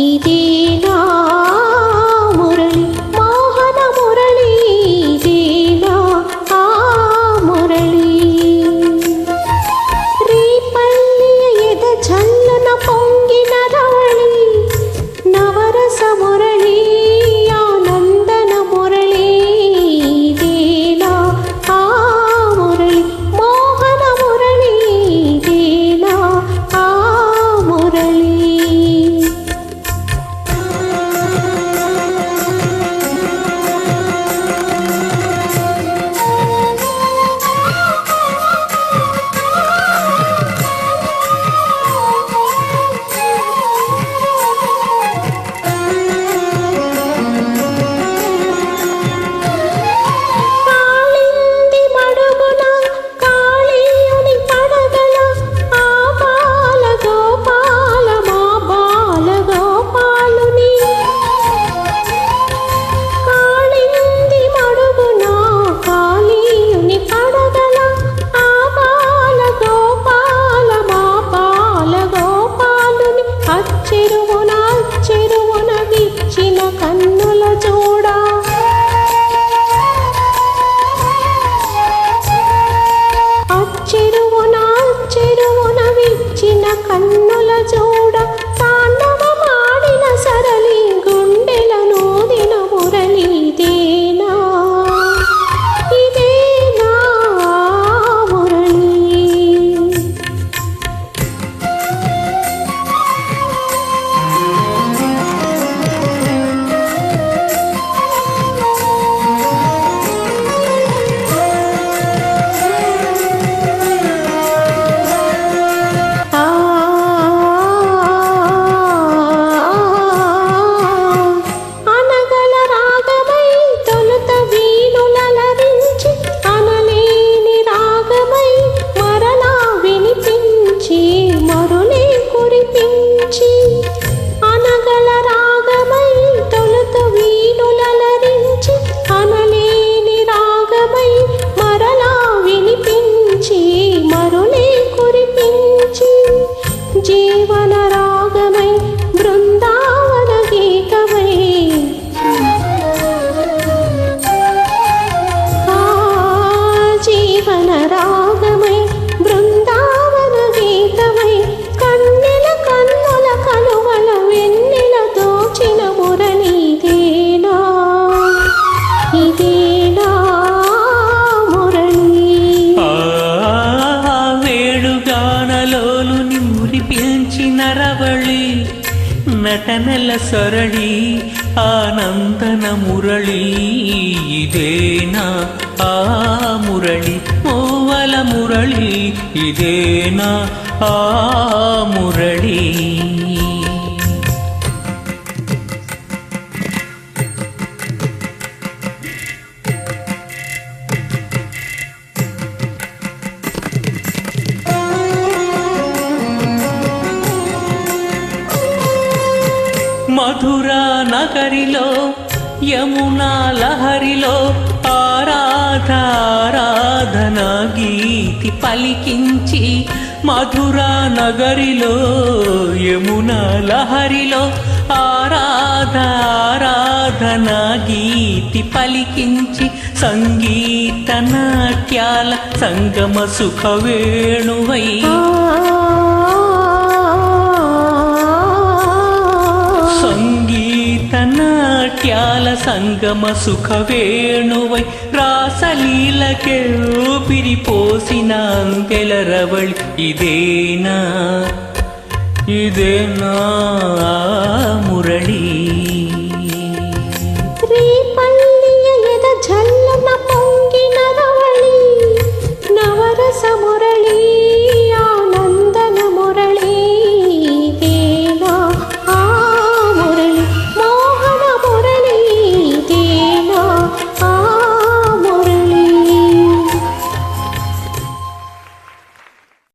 ఇదేనా మురళి మోహన మురళి ఇదేనా ఆ మురళి రీపల్లియ ఎద చల్లన పొంగిన రవళి నవరస మురళి ఆనందన మురళి ఇదేనా ఆ మురళి మోహన మురళి ఇదేనా ఆ మురళి కన్నుల చూడ తాండవమాడిన సరళి గుండెల నూదిన మురళి ఇదేనా ఇదేనా మురళి జీవన రాగమై బృందావన గీతమై జీవన రాగమై బృందావన గీతమై కన్నెల కన్నుల కలువల వెన్నెల దోచిన మురళి ఇదేనా ఇదేనా మురళి వేణుగానలోలుని మురిపించిన రవళి నటనల సరళి ఆనందన మురళి ఇదేనా ఆ మురళి మూవల మురళి ఇదేనా ఆ మురళి మధురా నగరిలో యమునా లహరిలో ఆరాధనా గీతి పలికించి మధురా నగరిలో యమునా లహరిలో ఆరాధనా గీతి పలికించి సంగీత నాట్యాల సంగమ సుఖ వేణువై నాట్యాల సంగమ సుఖ వేణువై రాసలీలకే ఊపిరిపోసిన అంకెల రవళి ఇదేనా ఇదేనా